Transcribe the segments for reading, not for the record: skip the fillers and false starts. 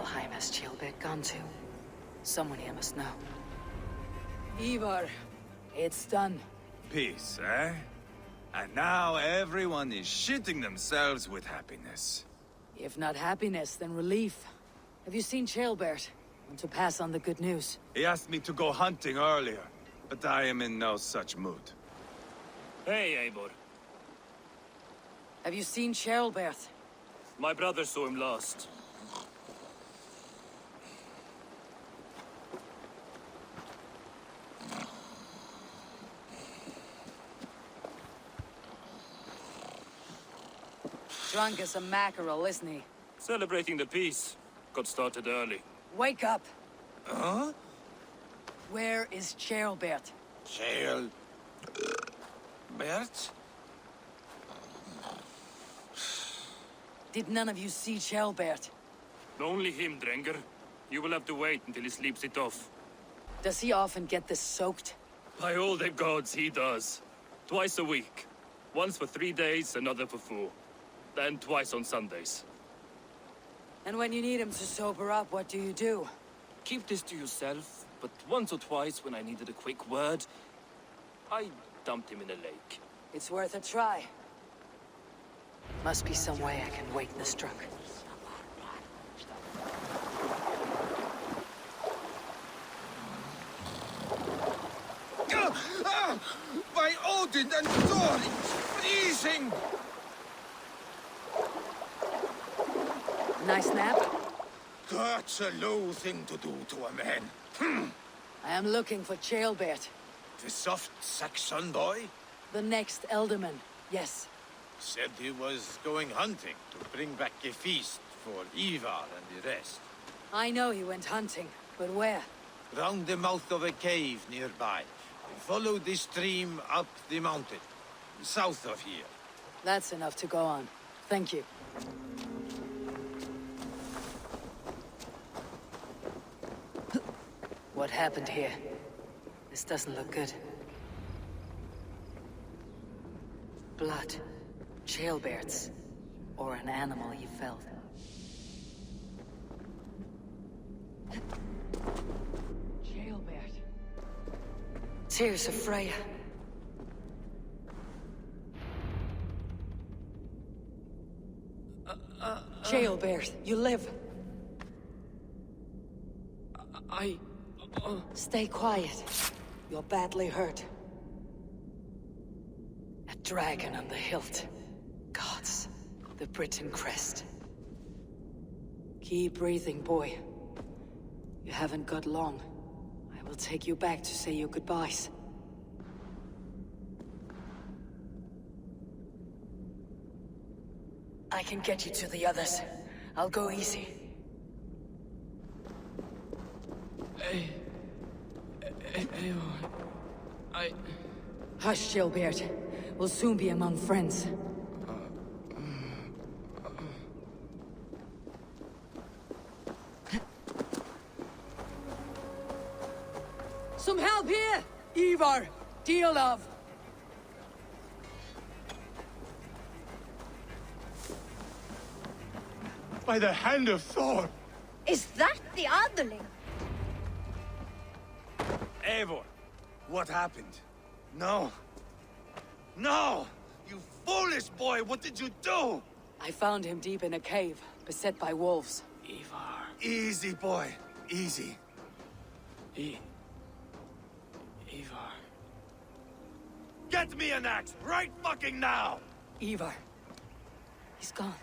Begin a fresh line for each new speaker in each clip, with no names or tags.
Valheim has Chilbert gone to? Someone here must know.
Ivar, it's done.
Peace, eh? And now everyone is shitting themselves with happiness.
If not happiness, then relief. Have you seen Chilbert? Want to pass on the good news?
He asked me to go hunting earlier, but I am in no such mood.
Hey, Eivor.
Have you seen Chilbert?
My brother saw him last.
Drunk as a mackerel, isn't he?
Celebrating the peace. Got started early.
Wake up!
Huh?
Where is Chilbert?
Bert?
Did none of you see Chilbert?
Only him, Drenger. You will have to wait until he sleeps it off.
Does he often get this soaked?
By all the gods, he does. Twice a week. Once for 3 days, another for 4. Then twice on Sundays.
And when you need him to sober up, what do you do?
Keep this to yourself, but once or twice when I needed a quick word, I dumped him in a lake.
It's worth a try.
Must be some way I can wake this drunk.
By Odin and Thor, it's freezing!
Nice nap?
That's a low thing to do to a man.
I am looking for Chilbert.
The soft Saxon boy
The next Elderman, yes.
said he was going hunting to bring back a feast for Ivar and the rest.
I know he went hunting, but where?
Round the mouth of a cave nearby. Follow the stream up the mountain, south of here.
That's enough to go on. Thank you.
What happened here? This doesn't look good. Blood. Chilbert's. Or an animal he felled.
Chilbert.
Tears of Freya.
Chilbert, you live. Stay quiet. You're badly hurt.
A dragon on the hilt. Gods. The Britain crest.
Keep breathing, boy. You haven't got long. I will take you back to say your goodbyes.
I can get you to the others. I'll go easy.
Hush, Chilbert. We'll soon be among friends. Some help here! Ivar! Deal of!
By the hand of Thor!
Is that the underling?
Eivor, what happened? No. No! You foolish boy, what did you do?
I found him deep in a cave, beset by wolves.
Ivar.
Easy, boy. Easy.
Ivar.
Get me an axe, right fucking now!
Ivar. He's gone.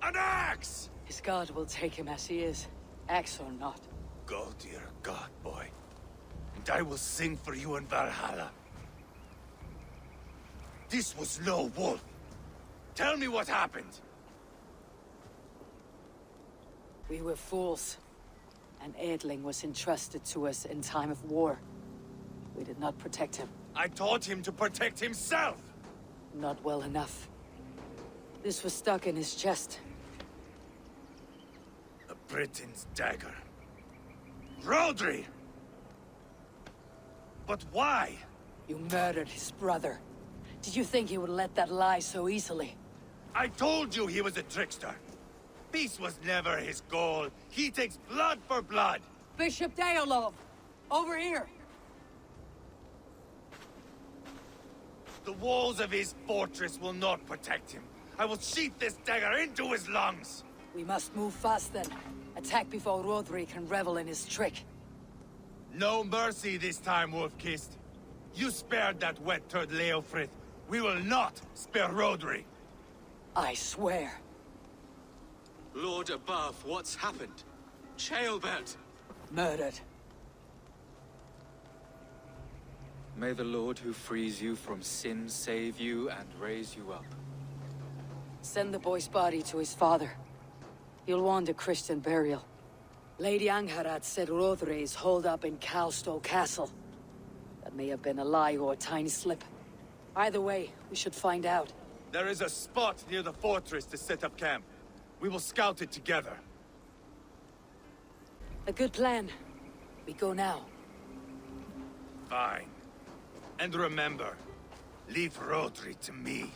An axe!
His god will take him as he is, axe or not.
Go to your god, boy. And I will sing for you in Valhalla. This was no wolf. Tell me what happened.
We were fools. An Aedling was entrusted to us in time of war. We did not protect him.
I taught him to protect himself!
Not well enough. This was stuck in his chest.
A Britain's dagger. Rodri! But why?
You murdered his brother. Did you think he would let that lie so easily?
I told you he was a trickster. Peace was never his goal. He takes blood for blood.
Bishop Deolov! Over here!
The walls of his fortress will not protect him. I will sheath this dagger into his lungs.
We must move fast then. Attack before Rodri can revel in his trick.
No mercy this time, Wolf-Kissed. You spared that wet turd Leofrith. We will not spare Rodri.
I swear.
Lord above, what's happened? Chaelbert!
Murdered.
May the Lord who frees you from sin save you and raise you up.
Send the boy's body to his father. He'll want a Christian burial. Lady Angharad said Rodri is holed up in Calstow Castle. That may have been a lie or a tiny slip. Either way, we should find out.
There is a spot near the fortress to set up camp. We will scout it together.
A good plan. We go now.
Fine. And remember, leave Rodri to me.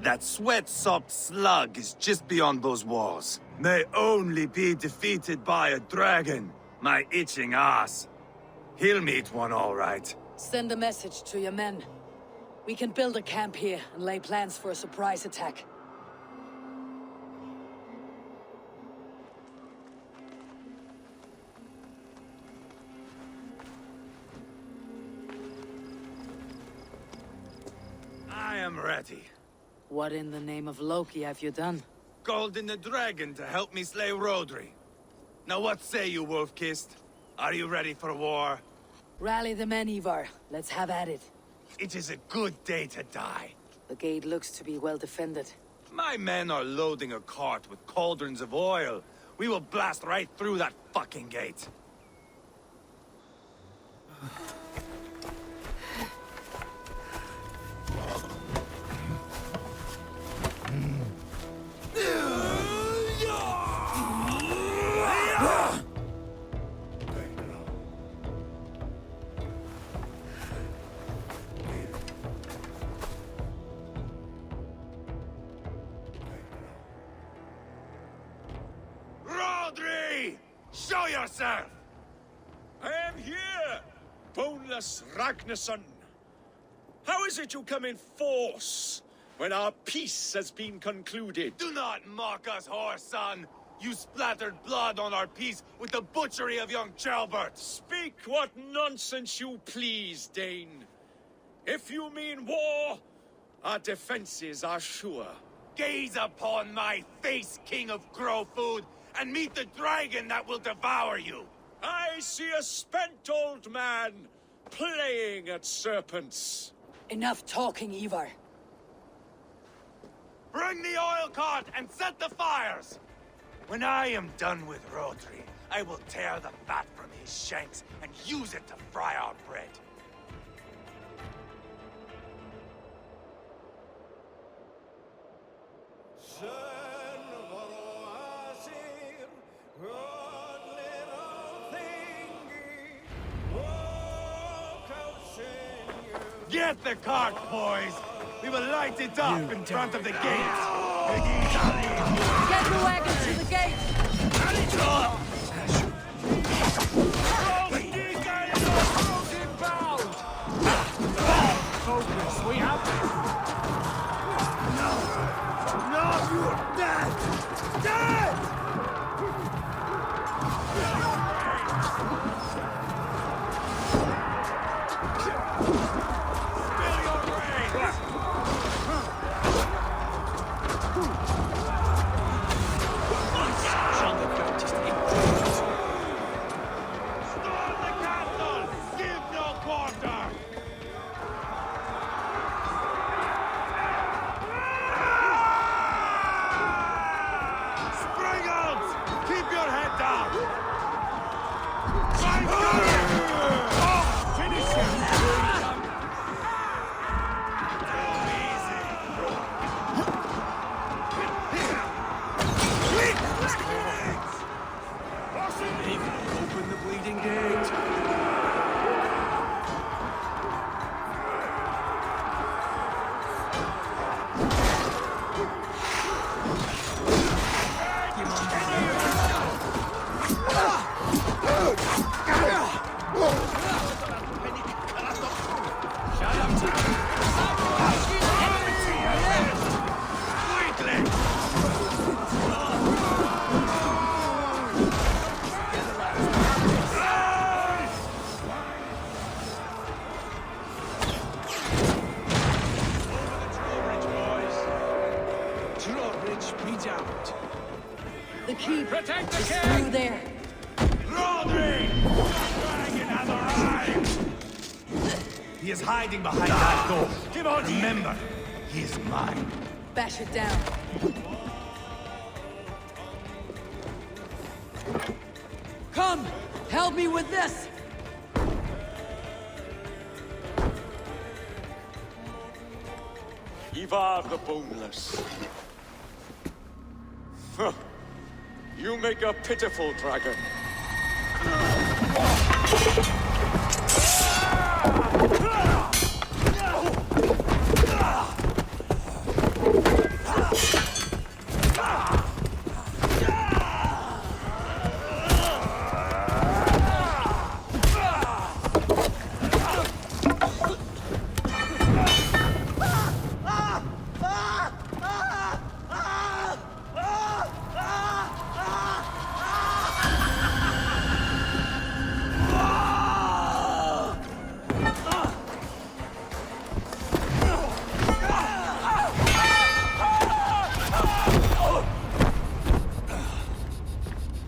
That sweat-sopped slug is just beyond those walls. May only be defeated by a dragon, my itching ass. He'll meet one all right.
Send a message to your men. We can build a camp here and lay plans for a surprise attack.
I am ready.
What in the name of Loki have you done?
Called in the dragon to help me slay Rodri. Now what say you, Wolf-Kissed? Are you ready for war?
Rally the men, Ivar. Let's have at it.
It is a good day to die.
The gate looks to be well defended.
My men are loading a cart with cauldrons of oil. We will blast right through that fucking gate. Rodri! Show yourself!
I am here, boneless Ragnarsson. How is it you come in force when our peace has been concluded?
Do not mock us, whoreson! You splattered blood on our peace with the butchery of young Chaelbert!
Speak what nonsense you please, Dane. If you mean war, our defenses are sure.
Gaze upon my face, King of Crow Food, and meet the dragon that will devour you!
I see a spent old man playing at serpents.
Enough talking, Ivar.
Bring the oil cart and set the fires! When I am done with Rodri, I will tear the fat from his shanks and use it to fry our bread. Get the cart, boys! We will light it up in front of the gate!
Get the wagon to the gate!
Focus, we have
No, you're dead! Dead! Keep your head down!
keep
Protect the
is
king!
through there.
Rodri! The dragon has arrived! He is hiding behind that door.
Come on,
Remember, he is mine.
Bash it down. Come! Help me with this!
Ivar the Boneless. Huh. You make a pitiful dragon.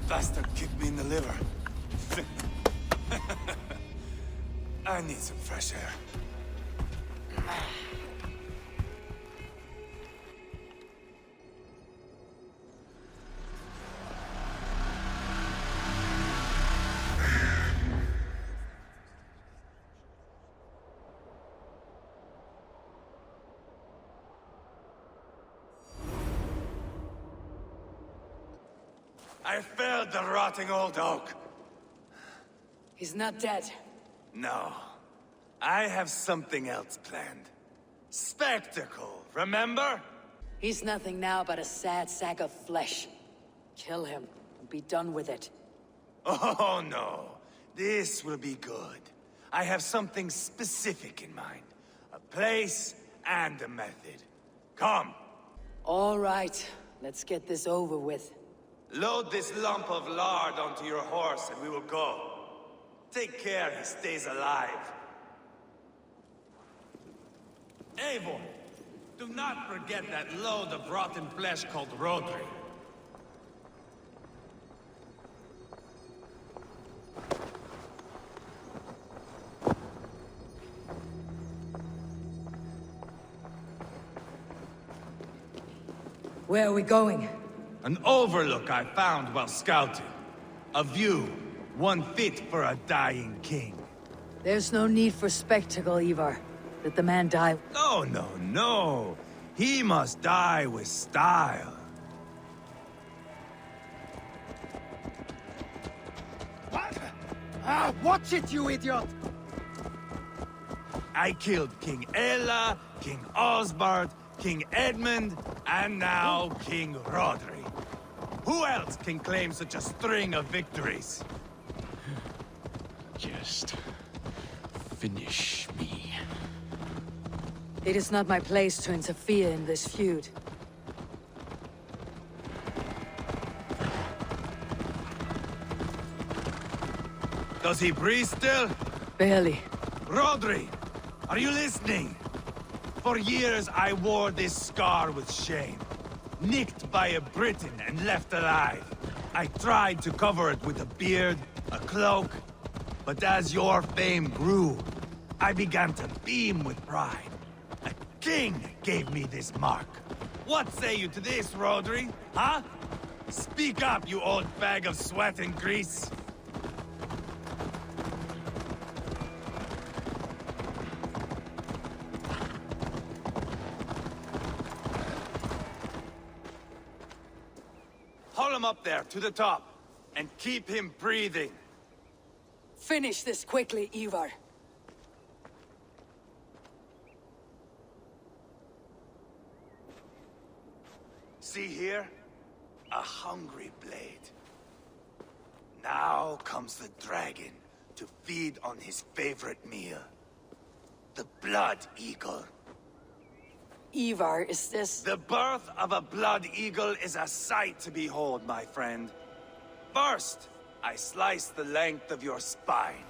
Bastard kicked me in the liver. I need some fresh air. I felled the rotting old oak.
He's not dead.
No. I have something else planned. Spectacle, remember?
He's nothing now but a sad sack of flesh. Kill him and be done with it.
Oh no. This will be good. I have something specific in mind. A place and a method. Come.
All right, let's get this over with.
Load this lump of lard onto your horse and we will go. Take care he stays alive. Eivor, do not forget that load of rotten flesh called Rodri.
Where are we going?
An overlook I found while scouting. A view, one fit for a dying king.
There's no need for spectacle, Ivar. Let the man die.
No, no, no. He must die with style.
What? Watch it, you idiot!
I killed King Ella, King Osbert, King Edmund, and now King Rodri. Who else can claim such a string of victories?
Just finish me.
It is not my place to interfere in this feud.
Does he breathe still?
Barely.
Rodri, are you listening? For years I wore this scar with shame. Nicked by a Briton and left alive. I tried to cover it with a beard, a cloak, but as your fame grew, I began to beam with pride. A king gave me this mark. What say you to this, Rodri? Huh? Speak up, you old bag of sweat and grease. Haul him up there, to the top, and keep him breathing.
Finish this quickly, Ivar.
See here? A hungry blade. Now comes the dragon to feed on his favorite meal. The blood eagle.
Ivar, is this...
The birth of a blood eagle is a sight to behold, my friend. First, I slice the length of your spine.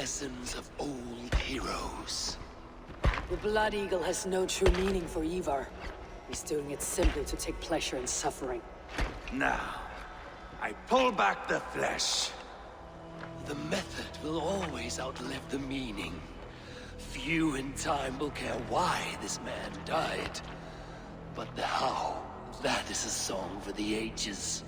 lessons of old heroes.
The Blood Eagle has no true meaning for Ivar. He's doing it simply to take pleasure in suffering.
Now, I pull back the flesh.
The method will always outlive the meaning. Few in time will care why this man died. But the how, that is a song for the ages.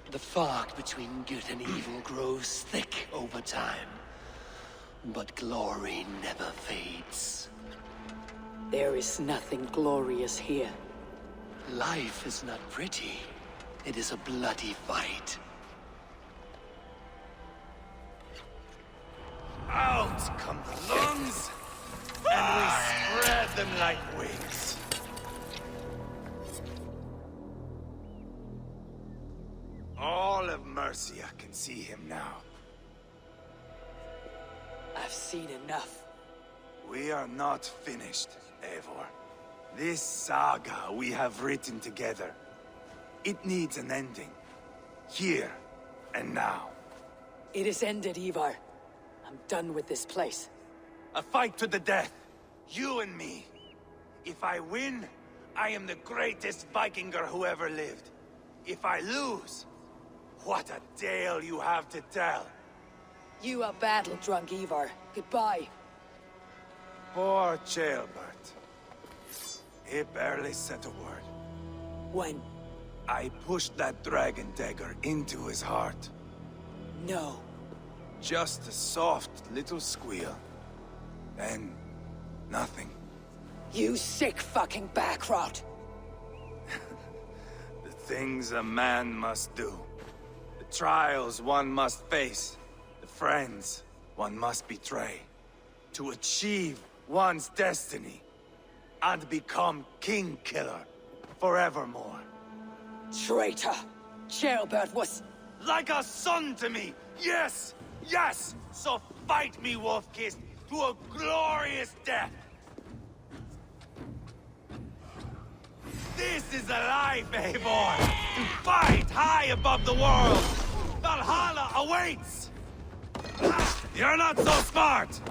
The fog between good and evil grows thick over time. But glory never fades.
There is nothing glorious here.
Life is not pretty. It is a bloody fight.
Out come the lungs, and we spread them like wings. All of Mercia can see him now.
I've seen enough.
We are not finished, Eivor. This saga we have written together, it needs an ending. Here and now.
It is ended, Ivar. I'm done with this place.
A fight to the death. You and me. If I win, I am the greatest Vikinger who ever lived. If I lose, what a tale you have to tell.
You are battle-drunk, Ivar. Goodbye.
Poor Ceolbert. He barely said a word.
When?
I pushed that dragon dagger into his heart.
No.
Just a soft little squeal. Then, nothing.
You sick fucking backrot!
The things a man must do. The trials one must face. The friends one must betray. To achieve one's destiny. And become King Killer forevermore.
Traitor! Ceolbert was...
Like a son to me! Yes! Yes! So fight me, Wolf-Kissed, to a glorious death! This is a life, Eivor! To fight high above the world! Valhalla awaits! You're not so smart!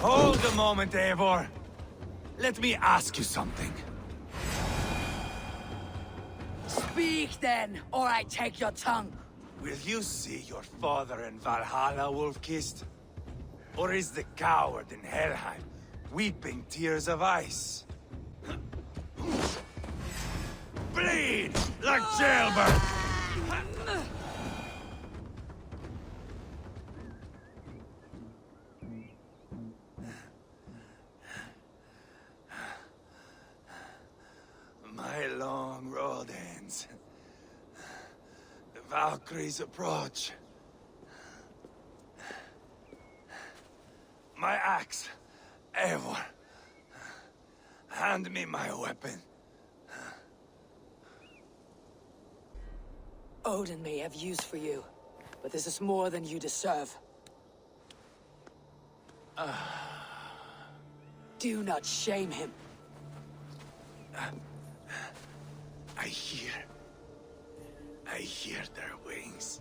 Hold a moment, Eivor. Let me ask you something.
Speak then, or I take your tongue.
Will you see your father in Valhalla, Wolf-Kissed? Or is the coward in Helheim weeping tears of ice? Bleed like Ceolbert! My long road ends. The Valkyries approach. My axe, Eivor. Hand me my weapon.
Odin may have use for you, but this is more than you deserve. Do not shame him.
I hear their wings.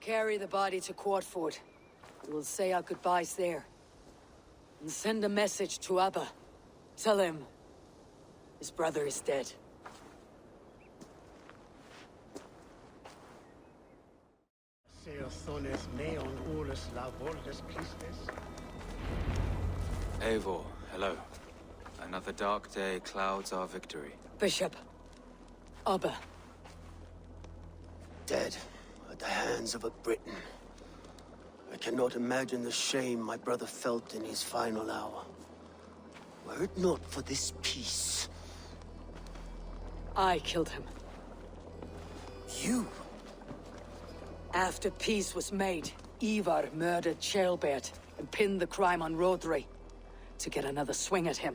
Carry the body to Quartford. We will say our goodbyes there. And send a message to Abba. Tell him his brother is dead.
Eivor, hello. Another dark day clouds our victory.
Bishop. Abba.
Dead at the hands of a Briton. cannot imagine the shame my brother felt in his final hour. Were it not for this peace...
I killed him.
You?
After peace was made, Ivar murdered Ceolbert and pinned the crime on Rodri to get another swing at him.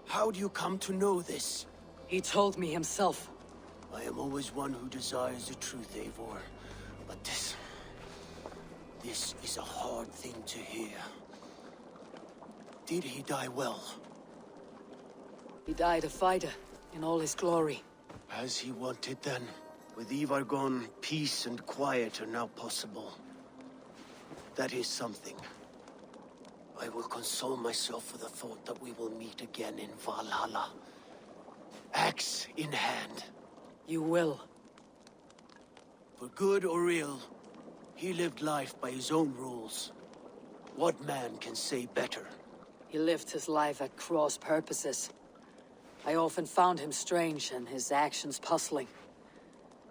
How do you come to know this?
He told me himself.
I am always one who desires the truth, Eivor. But this is a hard thing to hear. Did he die well?
He died a fighter, in all his glory.
As he wanted then. With Ivar gone, peace and quiet are now possible. That is something. I will console myself with the thought that we will meet again in Valhalla. Axe in hand.
You will.
For good or ill, he lived life by his own rules. What man can say better?
He lived his life at cross purposes. I often found him strange and his actions puzzling.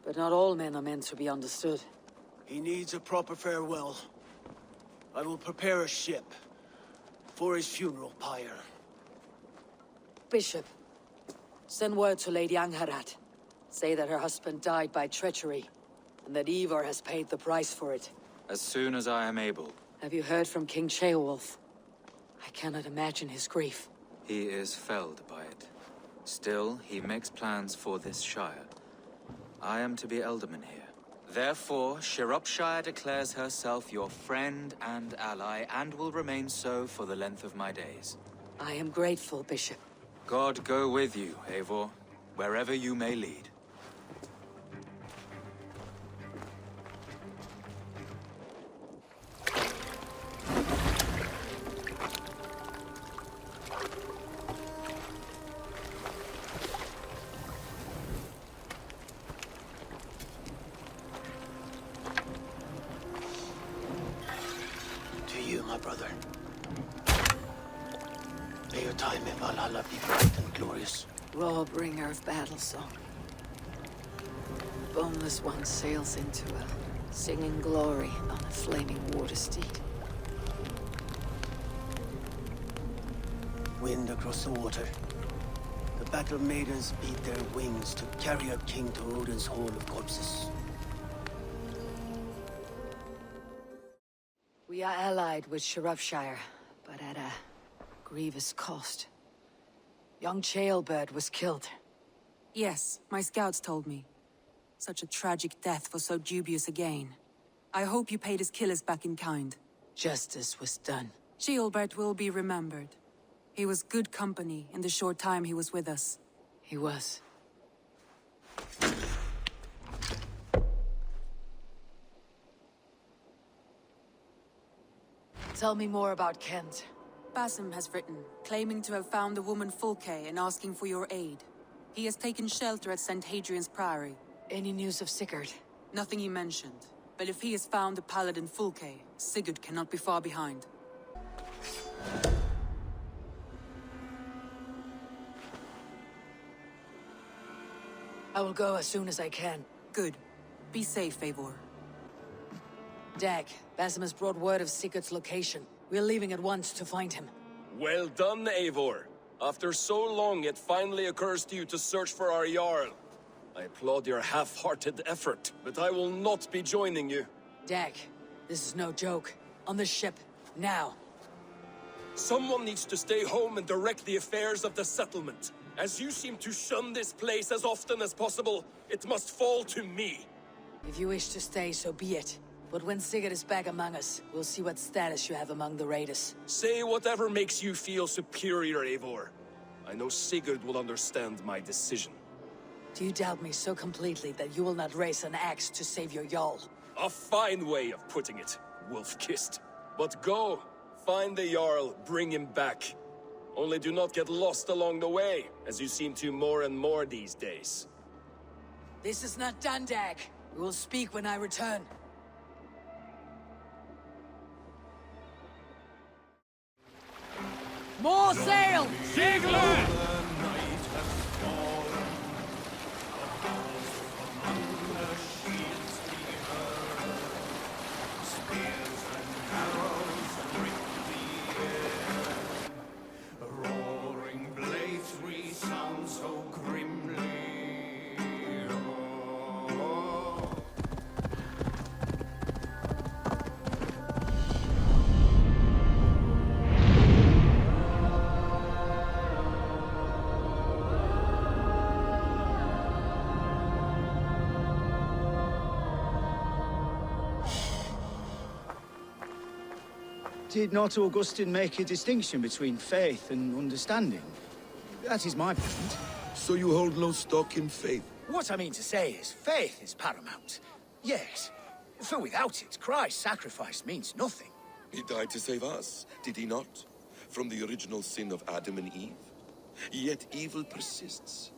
But not all men are meant to be understood.
He needs a proper farewell. I will prepare a ship for his funeral pyre.
Bishop, send word to Lady Angharad. Say that her husband died by treachery, and that Ivar has paid the price for it.
As soon as I am able.
Have you heard from King Ceolwulf? I cannot imagine his grief.
He is felled by it. Still, he makes plans for this shire. I am to be Elderman here. Therefore, Shropshire declares herself your friend and ally, and will remain so for the length of my days.
I am grateful, Bishop.
God go with you, Eivor, wherever you may lead.
My brother. May your time in Valhalla be bright and glorious.
Raw bringer of battle song. The boneless one sails into a singing glory on a flaming water steed.
Wind across the water. The battle maidens beat their wings to carry a king to Odin's hall of corpses.
We are allied with Shropshire, but at a grievous cost. Young Ceolbert was killed.
Yes, my scouts told me. Such a tragic death for so dubious a gain. I hope you paid his killers back in kind.
Justice was done.
Ceolbert will be remembered. He was good company in the short time he was with us.
He was. Tell me more about Kent.
Basim has written, claiming to have found the woman Fulke and asking for your aid. He has taken shelter at St. Hadrian's Priory.
Any news of Sigurd?
Nothing he mentioned. But if he has found the paladin Fulke, Sigurd cannot be far behind.
I will go as soon as I can.
Good. Be safe, Eivor.
Dag, Basim has brought word of Sigurd's location. We're leaving at once to find him.
Well done, Eivor. After so long, it finally occurs to you to search for our Jarl. I applaud your half-hearted effort, but I will not be joining you.
Dag, this is no joke. On the ship, now.
Someone needs to stay home and direct the affairs of the settlement. As you seem to shun this place as often as possible, it must fall to me.
If you wish to stay, so be it. But when Sigurd is back among us, we'll see what status you have among the raiders.
Say whatever makes you feel superior, Eivor. I know Sigurd will understand my decision.
Do you doubt me so completely that you will not raise an axe to save your Jarl?
A fine way of putting it, wolf-kissed. But go, find the Jarl, bring him back. Only do not get lost along the way, as you seem to more and more these days.
This is not done, Dag. We will speak when I return. More sail!
Sigler!
Spears and arrows. Did not Augustine make a distinction between faith and understanding? That is my point.
So you hold no stock in faith?
What I mean to say is, faith is paramount. Yes, for without it, Christ's sacrifice means nothing.
He died to save us, did he not? From the original sin of Adam and Eve. Yet evil persists.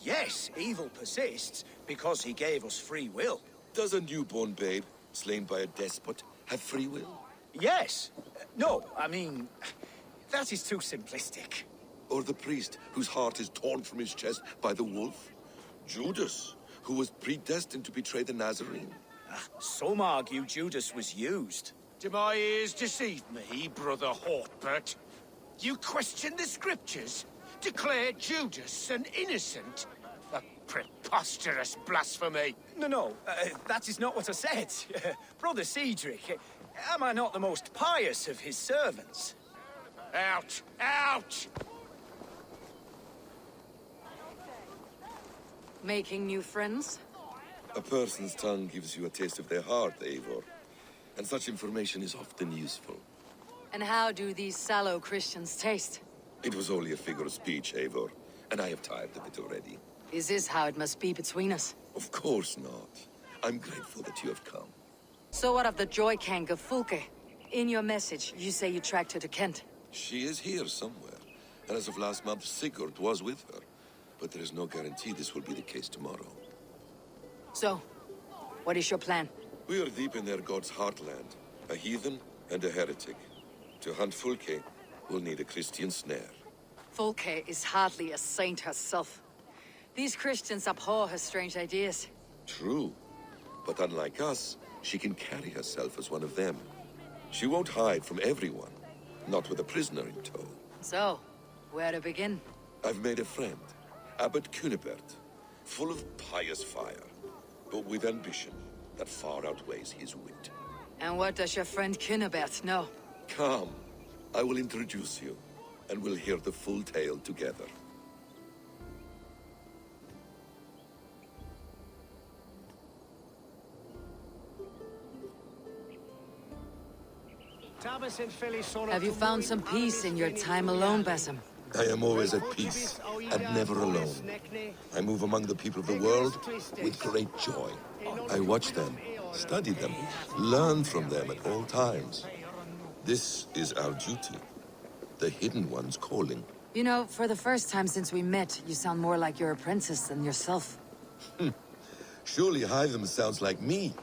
Yes, evil persists because he gave us free will.
Does a newborn babe, slain by a despot, have free will?
Yes. No, I mean, that is too simplistic.
Or the priest whose heart is torn from his chest by the wolf? Judas, who was predestined to betray the Nazarene?
Some argue Judas was used.
Do my ears deceive me, Brother Hawkbert? You question the scriptures? Declare Judas an innocent? A preposterous blasphemy!
No, that is not what I said. Brother Cedric, am I not the most pious of his servants?
Out! Out!
Making new friends?
A person's tongue gives you a taste of their heart, Eivor. And such information is often useful.
And how do these sallow Christians taste?
It was only a figure of speech, Eivor, and I have tired of it already.
Is this how it must be between us?
Of course not. I'm grateful that you have come.
So what of the Joy Kank of Fulke? In your message, you say you tracked her to Kent.
She is here somewhere, and as of last month, Sigurd was with her. But there is no guarantee this will be the case tomorrow.
So, what is your plan?
We are deep in their god's heartland, a heathen and a heretic. To hunt Fulke, we'll need a Christian snare.
Fulke is hardly a saint herself. These Christians abhor her strange ideas.
True, but unlike us, she can carry herself as one of them. She won't hide from everyone, not with a prisoner in tow.
So, where to begin?
I've made a friend, Abbot Cunibert, full of pious fire, but with ambition that far outweighs his wit.
And what does your friend Cunibert know?
Come, I will introduce you, and we'll hear the full tale together.
Have you found some peace in your time alone, Basim?
I am always at peace, and never alone. I move among the people of the world with great joy. I watch them, study them, learn from them at all times. This is our duty, the Hidden One's calling.
You know, for the first time since we met, you sound more like your apprentice than yourself.
Surely Hytham sounds like me,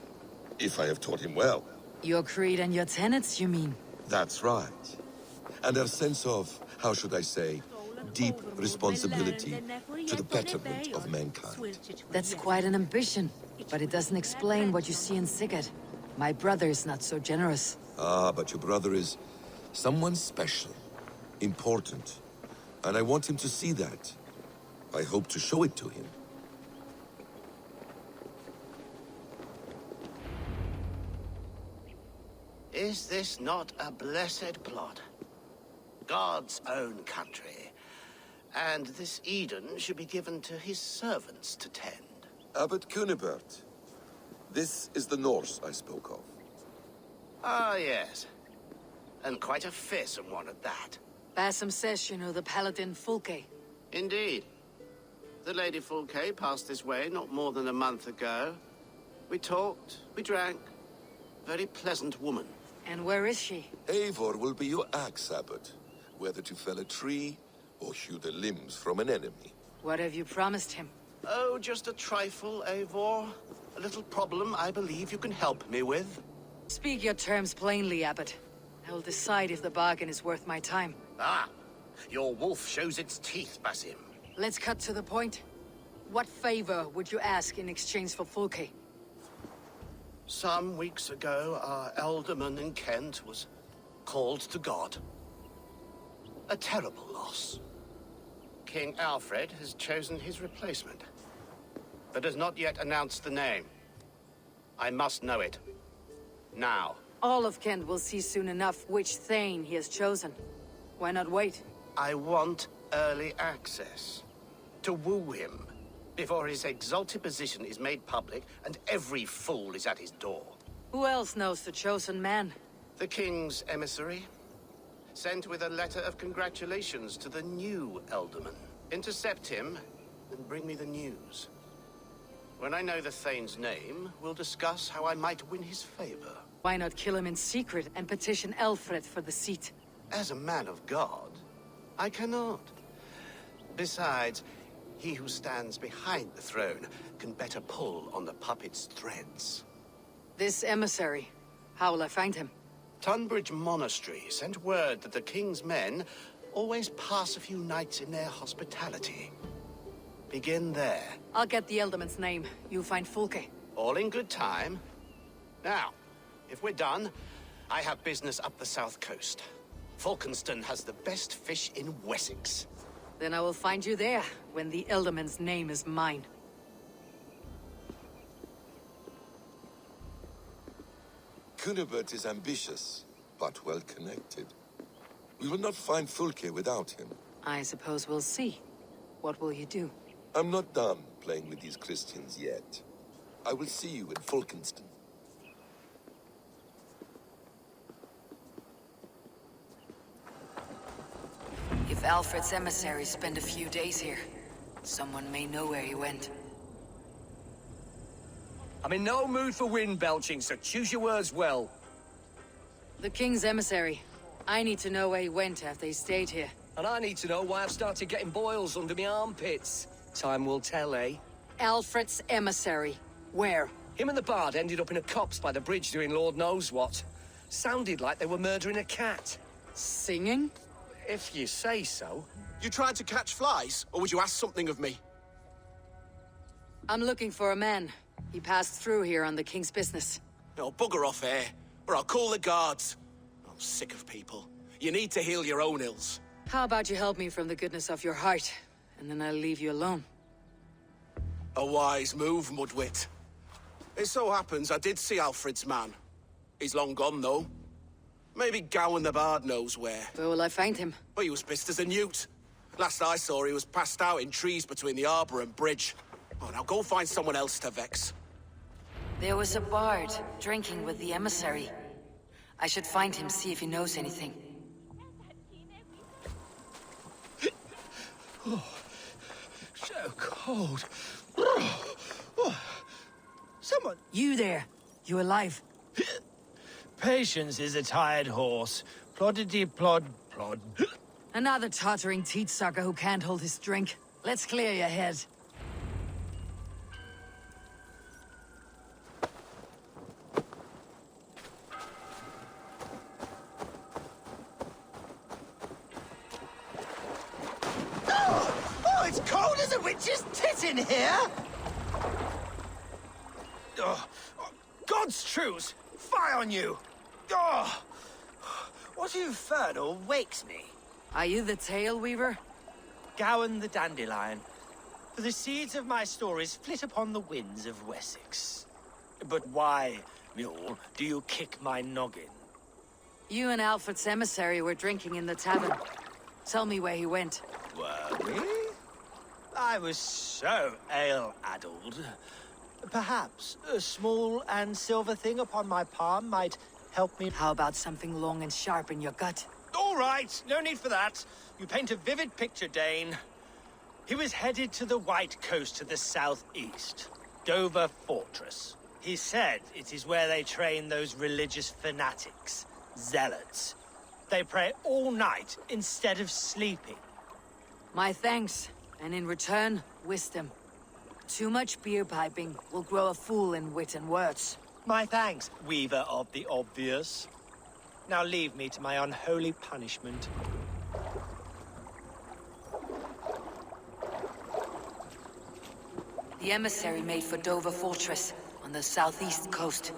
if I have taught him well.
Your creed and your tenets, you mean?
That's right. And our sense of, how should I say, deep responsibility to the betterment of mankind.
That's quite an ambition, but it doesn't explain what you see in Sigurd. My brother is not so generous.
Ah, but your brother is someone special, important, and I want him to see that. I hope to show it to him.
Is this not a blessed plot? God's own country. And this Eden should be given to his servants to tend.
Abbot Cunibert. This is the Norse I spoke of.
Ah, yes. And quite a fearsome one at that.
Basim says you know the paladin Fulke.
Indeed. The Lady Fulke passed this way not more than a month ago. We talked, we drank. Very pleasant woman.
And where is she?
Eivor will be your axe, Abbot. Whether to fell a tree or hew the limbs from an enemy.
What have you promised him?
Oh, just a trifle, Eivor. A little problem I believe you can help me with.
Speak your terms plainly, Abbot. I will decide if the bargain is worth my time.
Ah, your wolf shows its teeth, Basim.
Let's cut to the point. What favor would you ask in exchange for Fulke?
Some weeks ago, our alderman in Kent was called to God. A terrible loss. King Alfred has chosen his replacement, but has not yet announced the name. I must know it. Now.
All of Kent will see soon enough which Thane he has chosen. Why not wait?
I want early access. To woo him, before his exalted position is made public and every fool is at his door.
Who else knows the chosen man?
The king's emissary, sent with a letter of congratulations to the new Alderman. Intercept him and bring me the news. When I know the Thane's name, we'll discuss how I might win his favor.
Why not kill him in secret and petition Alfred for the seat?
As a man of God, I cannot. Besides, he who stands behind the throne can better pull on the puppet's threads.
This emissary, how will I find him?
Tunbridge Monastery sent word that the king's men always pass a few nights in their hospitality. Begin there.
I'll get the Ealdorman's name. You find Fulke.
All in good time. Now, if we're done, I have business up the south coast. Falkenston has the best fish in Wessex.
Then I will find you there, when the Ealdorman's name is mine.
Cunibert is ambitious, but well-connected. We will not find Fulke without him.
I suppose we'll see. What will you do?
I'm not done playing with these Christians yet. I will see you in Falkenston.
If Alfred's emissaries spend a few days here, someone may know where he went.
I'm in no mood for wind belching, so choose your words well.
The king's emissary. I need to know where he went after he stayed here.
And I need to know why I've started getting boils under my armpits. Time will tell, eh?
Alfred's emissary. Where?
Him and the bard ended up in a copse by the bridge doing Lord knows what. Sounded like they were murdering a cat.
Singing?
If you say so.
You tried to catch flies, or would you ask something of me?
I'm looking for a man. He passed through here on the king's business.
No, bugger off here, or I'll call the guards. I'm sick of people. You need to heal your own ills.
How about you help me from the goodness of your heart, and then I'll leave you alone.
A wise move, Mudwit. It so happens I did see Alfred's man. He's long gone, though. Maybe Gowan the Bard knows where.
Where will I find him?
Well, he was pissed as a newt. Last I saw, he was passed out in trees between the arbor and bridge. Oh, now go find someone else to vex.
There was a bard drinking with the emissary. I should find him, see if he knows anything.
Oh, so cold. Someone...
You there! You alive?
Patience is a tired horse. Ploddity plod plod.
Another tottering teat sucker who can't hold his drink. Let's clear your head.
Oh, it's cold as a witch's tit in here!
Oh, God's truce! Fie on you! Oh, what infernal wakes me?
Are you the Tail Weaver?
Gowan the Dandelion. For the seeds of my stories flit upon the winds of Wessex. But why, mule, do you kick my noggin?
You and Alfred's emissary were drinking in the tavern. Tell me where he went.
Were we? I was so ale-addled. Perhaps a small and silver thing upon my palm might help me.
How about something long and sharp in your gut?
All right, no need for that. You paint a vivid picture, Dane. He was headed to the White Coast to the southeast, Dover Fortress. He said it is where they train those religious fanatics, zealots. They pray all night instead of sleeping.
My thanks, and in return, wisdom. Too much beer piping will grow a fool in wit and words.
My thanks, Weaver of the Obvious. Now leave me to my unholy punishment.
The emissary made for Dover Fortress, on the southeast coast.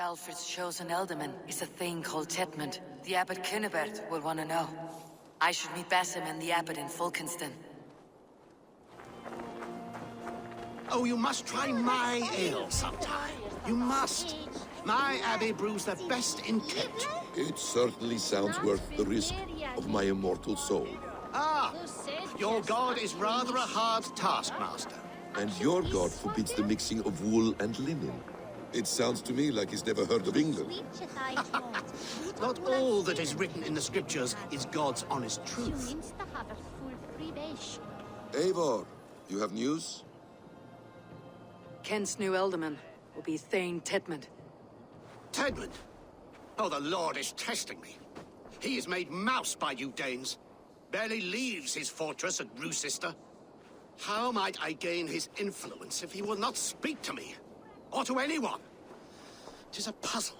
Alfred's chosen ealdorman is a thing called Tetmund. The Abbot Cynibert will want to know. I should meet Basim and the Abbot in Fulkenston.
Oh, you must try my ale sometime. You must. My abbey brews the best in Kent.
It certainly sounds worth the risk of my immortal soul.
Ah, your god is rather a hard taskmaster.
And your god forbids the mixing of wool and linen. It sounds to me like he's never heard of England.
Not all that is written in the scriptures is God's honest truth.
Eivor, you have news?
Kent's new ealdorman will be Thane Tetmund.
Tedmund? Oh, the Lord is testing me. He is made mouse by you Danes. Barely leaves his fortress at Roosister. How might I gain his influence if he will not speak to me? Or to anyone? 'Tis a puzzle.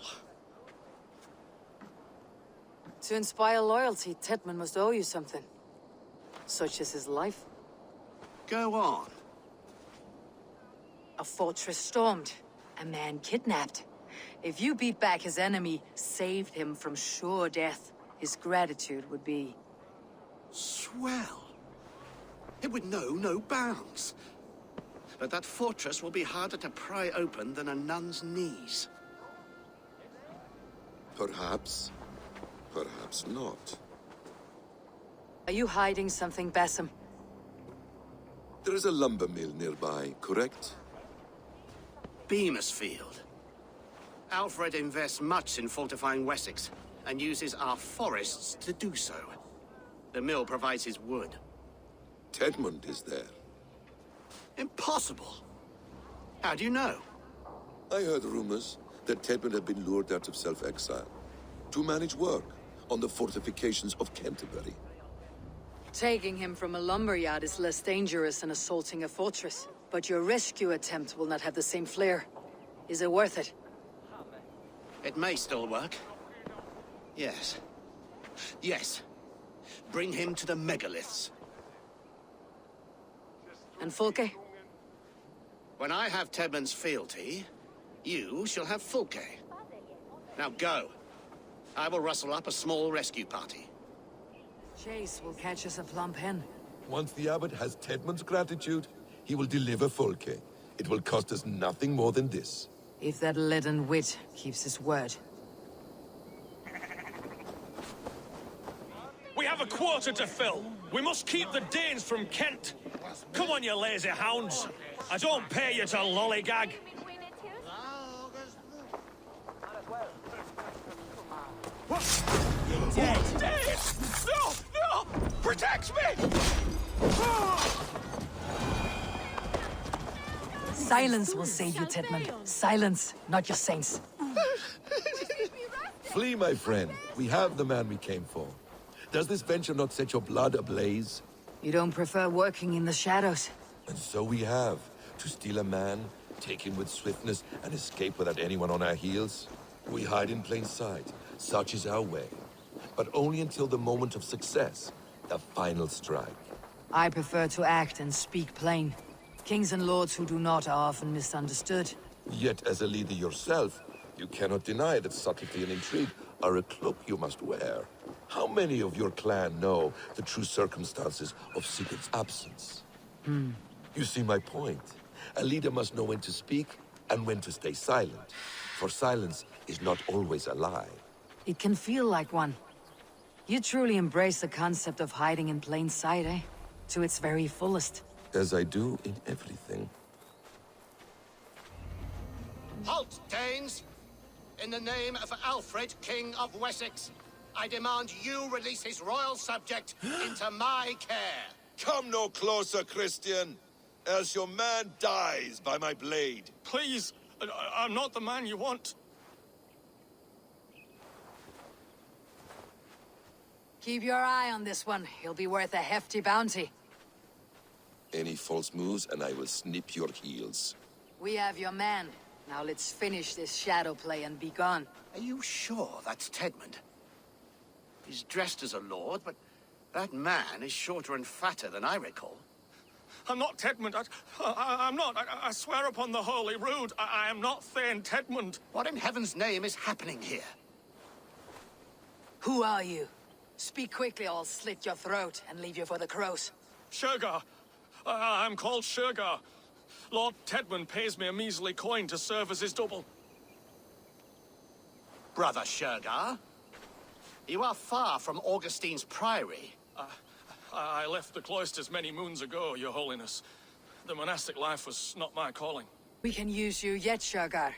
To inspire loyalty, Tetmund must owe you something. Such as his life.
Go on.
A fortress stormed. A man kidnapped. If you beat back his enemy, saved him from sure death, his gratitude would be...
Swell. It would know no bounds. But that fortress will be harder to pry open than a nun's knees.
Perhaps. Perhaps not.
Are you hiding something, Basim?
There is a lumber mill nearby, correct?
Beamisfield. Alfred invests much in fortifying Wessex, and uses our forests to do so. The mill provides his wood.
Tetmund is there.
Impossible! How do you know?
I heard rumors that Tetmund had been lured out of self-exile to manage work on the fortifications of Canterbury.
Taking him from a lumberyard is less dangerous than assaulting a fortress. But your rescue attempt will not have the same flair. Is it worth it?
It may still work. Yes. Yes. Bring him to the megaliths.
And Fulke?
When I have Tedmund's fealty, you shall have Fulke. Now go. I will rustle up a small rescue party.
Chase will catch us a plump hen.
Once the abbot has Tedmund's gratitude, he will deliver Fulke. It will cost us nothing more than this.
If that leaden wit keeps his word.
We have a quarter to fill. We must keep the Danes from Kent. Come on, you lazy hounds. I don't pay you to lollygag.
Dead.
Danes! No! No! Protect me!
Silence will save you, Tetmund. Silence, not your saints.
Flee, my friend. We have the man we came for. Does this venture not set your blood ablaze?
You don't prefer working in the shadows?
And so we have. To steal a man, take him with swiftness, and escape without anyone on our heels. We hide in plain sight. Such is our way. But only until the moment of success. The final strike.
I prefer to act and speak plain. Kings and lords who do not are often misunderstood.
Yet, as a leader yourself, you cannot deny that subtlety and intrigue are a cloak you must wear. How many of your clan know the true circumstances of Sigurd's absence? You see my point. A leader must know when to speak and when to stay silent. For silence is not always a lie.
It can feel like one. You truly embrace the concept of hiding in plain sight, eh? To its very fullest.
As I do in everything.
Halt, Danes! In the name of Alfred, King of Wessex, I demand you release his royal subject into my care.
Come no closer, Christian, else your man dies by my blade.
Please, I'm not the man you want.
Keep your eye on this one. He'll be worth a hefty bounty.
Any false moves, and I will snip your heels.
We have your man. Now let's finish this shadow play and be gone.
Are you sure that's Tedmund? He's dressed as a lord, but that man is shorter and fatter than I recall.
I'm not Tedmund. I'm not. I swear upon the Holy Rood, I am not Thane Tedmund.
What in heaven's name is happening here?
Who are you? Speak quickly, or I'll slit your throat and leave you for the crows.
Shergar. I'm called Shergar. Lord Tedmund pays me a measly coin to serve as his double.
Brother Shergar, you are far from Augustine's priory.
I left the cloisters many moons ago, Your Holiness. The monastic life was not my calling.
We can use you yet, Shergar.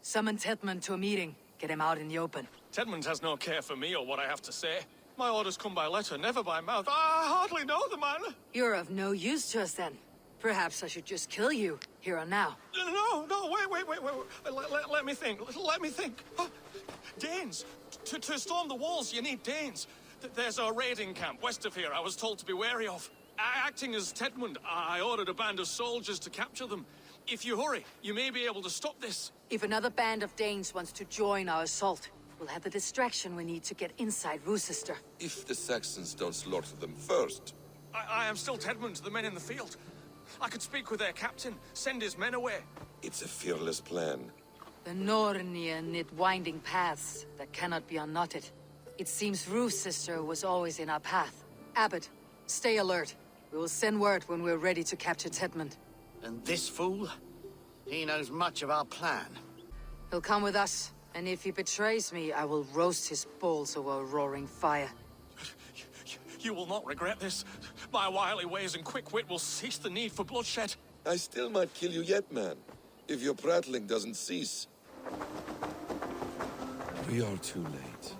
Summon Tedmund to a meeting. Get him out in the open.
Tedmund has no care for me or what I have to say. My orders come by letter, never by mouth. I hardly know the man.
You're of no use to us then. Perhaps I should just kill you, here and now.
No, wait. Let me think. Danes. To storm the walls, you need Danes. There's a raiding camp west of here I was told to be wary of. Acting as Tedmund, I ordered a band of soldiers to capture them. If you hurry, you may be able to stop this.
If another band of Danes wants to join our assault, we'll have the distraction we need to get inside Rochester.
If the Saxons don't slaughter them first.
I am still Tedmund, the men in the field. I could speak with their captain, send his men away.
It's a fearless plan.
The Nornia knit winding paths that cannot be unknotted. It seems Rochester was always in our path. Abbot, stay alert. We will send word when we're ready to capture Tedmund.
And this fool? He knows much of our plan.
He'll come with us, and if he betrays me, I will roast his balls over a roaring fire.
You will not regret this. My wily ways and quick wit will cease the need for bloodshed.
I still might kill you yet, man. If your prattling doesn't cease. We are too late.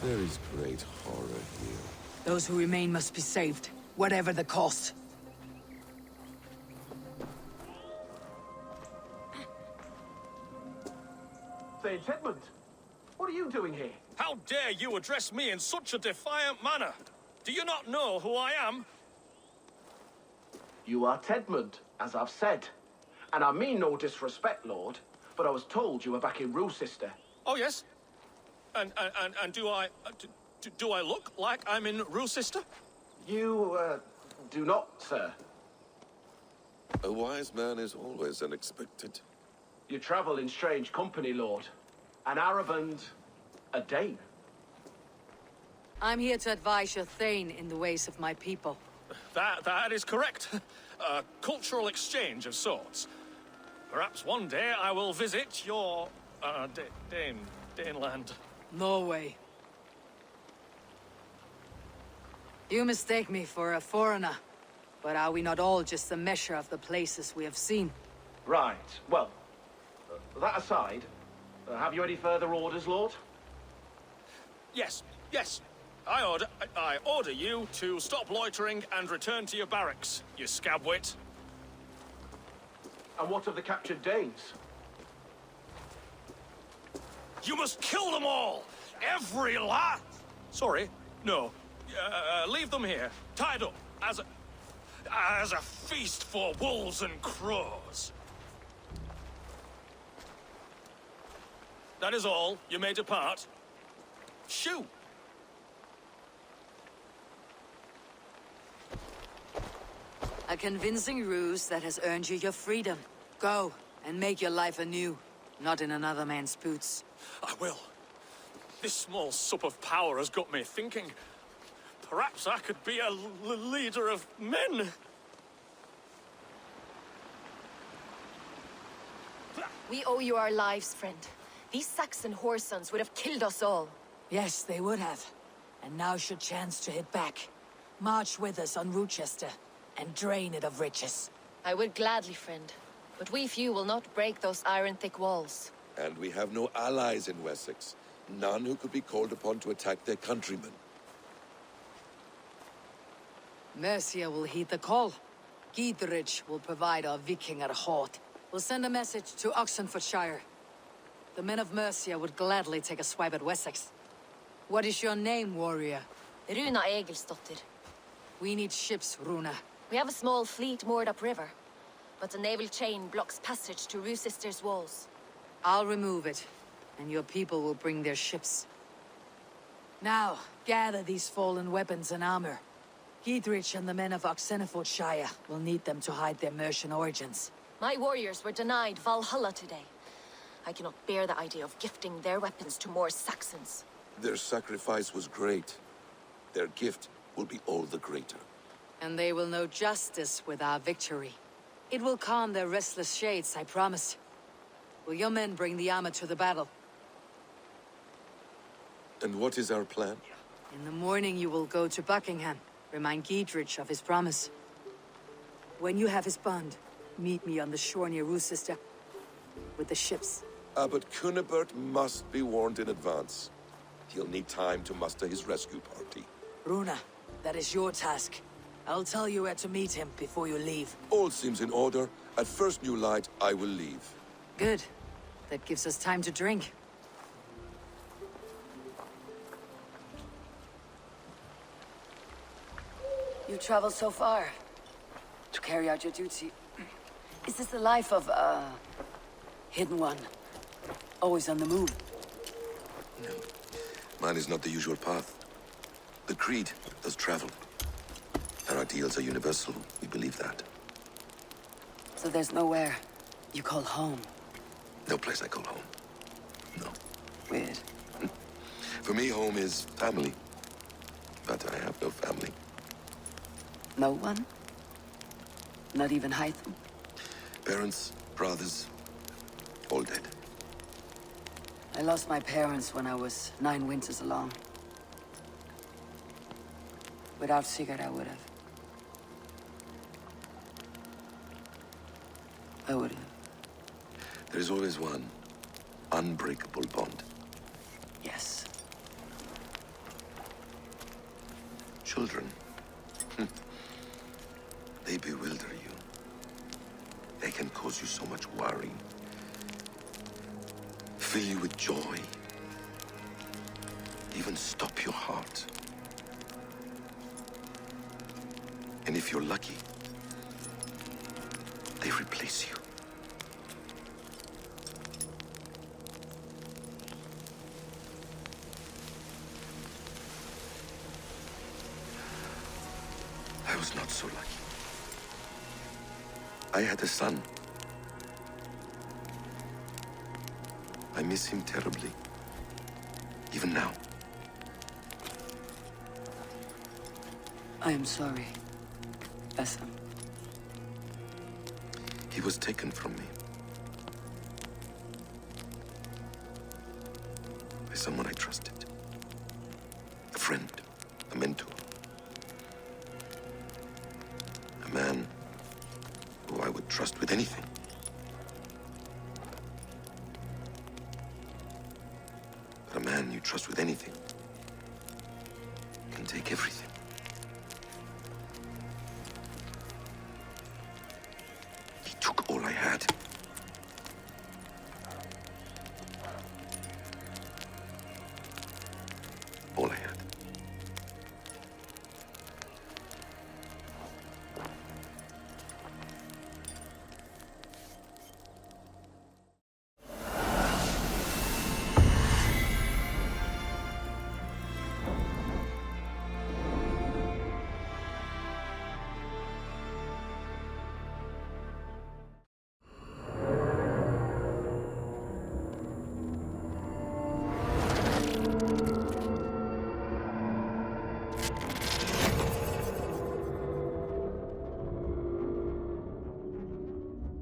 There is great horror here.
Those who remain must be saved, whatever the cost.
Say, Tedmund, what are you doing here?
How dare you address me in such a defiant manner? Do you not know who I am?
You are Tedmund, as I've said. And I mean no disrespect, Lord, but I was told you were back in Rochester.
Oh, yes? And do I look like I'm in Rochester?
You, do not, sir.
A wise man is always unexpected.
You travel in strange company, Lord. An Arab and a Dane.
I'm here to advise your Thane in the ways of my people.
That is correct. A cultural exchange of sorts. Perhaps one day I will visit your, Daneland.
No way. You mistake me for a foreigner. But are we not all just a measure of the places we have seen?
Right. Well, that aside, have you any further orders, Lord?
Yes. I order you to stop loitering and return to your barracks, you scabwit.
And what of the captured Danes?
You must kill them all! Every last... Sorry, no. Leave them here, tied up, as a feast for wolves and crows. That is all. You may depart. Shoo!
A convincing ruse that has earned you your freedom. Go, and make your life anew, not in another man's boots.
I will. This small sup of power has got me thinking. Perhaps I could be a leader of men.
We owe you our lives, friend. These Saxon whoresons would have killed us all.
Yes, they would have. And now's your chance to hit back. March with us on Rochester, and drain it of riches.
I would gladly, friend. But we few will not break those iron-thick walls.
And we have no allies in Wessex. None who could be called upon to attack their countrymen.
Mercia will heed the call. Giedrich will provide our Viking at Hort. We'll send a message to Oxenfordshire. The men of Mercia would gladly take a swipe at Wessex. What is your name, warrior?
Runa Egilsdottir.
We need ships, Runa.
We have a small fleet moored upriver, but the naval chain blocks passage to Rochester's walls.
I'll remove it, and your people will bring their ships. Now, gather these fallen weapons and armor. Giedrich and the men of Oxenfordshire will need them to hide their Mercian origins.
My warriors were denied Valhalla today. I cannot bear the idea of gifting their weapons to more Saxons.
Their sacrifice was great. Their gift will be all the greater.
And they will know justice with our victory. It will calm their restless shades, I promise. Will your men bring the armor to the battle?
And what is our plan?
In the morning you will go to Buckingham. Remind Giedrich of his promise. When you have his bond, meet me on the shore near Rochester with the ships.
Abbot Cunibert must be warned in advance. He'll need time to muster his rescue party.
Runa, that is your task. I'll tell you where to meet him before you leave.
All seems in order. At first new light, I will leave.
Good. That gives us time to drink. You traveled so far to carry out your duty. Is this the life of hidden one? Always on the move?
No. Mine is not the usual path. The Creed does travel. Our ideals are universal. We believe that.
So there's nowhere you call home?
No place I call home. No.
Weird.
For me, home is family. But I have no family.
No one? Not even Hytham?
Parents, brothers, all dead.
I lost my parents when I was 9 winters along. Without Sigurd, I would have. I would have.
There is always one unbreakable bond.
Yes.
Children. They bewilder you. They can cause you so much worry. Fill you with joy. Even stop your heart. And if you're lucky, they replace you. I was not so lucky. I had a son. I miss him terribly. Even now.
I am sorry, Bessa.
He was taken from me. By someone I trusted. A friend, a mentor. A man who I would trust with anything. But a man you trust with anything can take everything. He took all I had. All I had.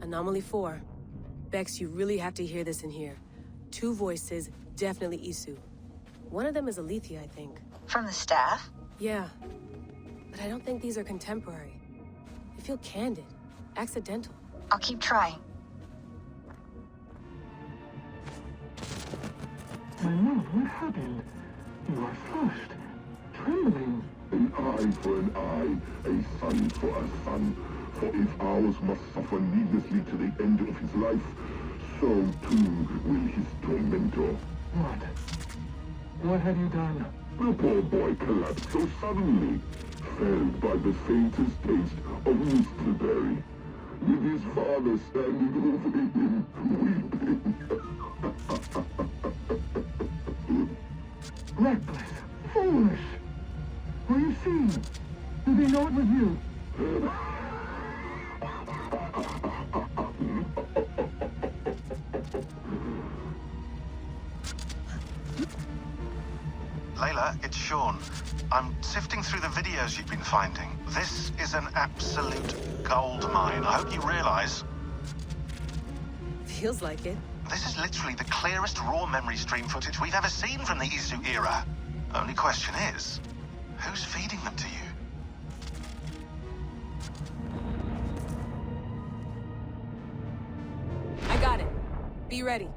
Anomaly 4. Bex, you really have to hear this in here. 2 voices, definitely Isu. One of them is Alethea, I think.
From the staff?
Yeah. But I don't think these are contemporary. They feel candid, accidental.
I'll keep trying.
My lord, what happened? You are flushed, trembling. An eye for an eye, a son for a son. For if ours must suffer needlessly to the end of his life, so too will his tormentor. What? What have you done? The poor boy collapsed so suddenly, felled by the faintest taste of Mistleberry, with his father standing over him, weeping. Reckless, foolish. What do you see? Do they know it was you?
Layla, it's Sean. I'm sifting through the videos you've been finding. This is an absolute gold mine. I hope you realize.
Feels like it.
This is literally the clearest raw memory stream footage we've ever seen from the Isu era. Only question is, who's feeding them to you?
I got it. Be ready.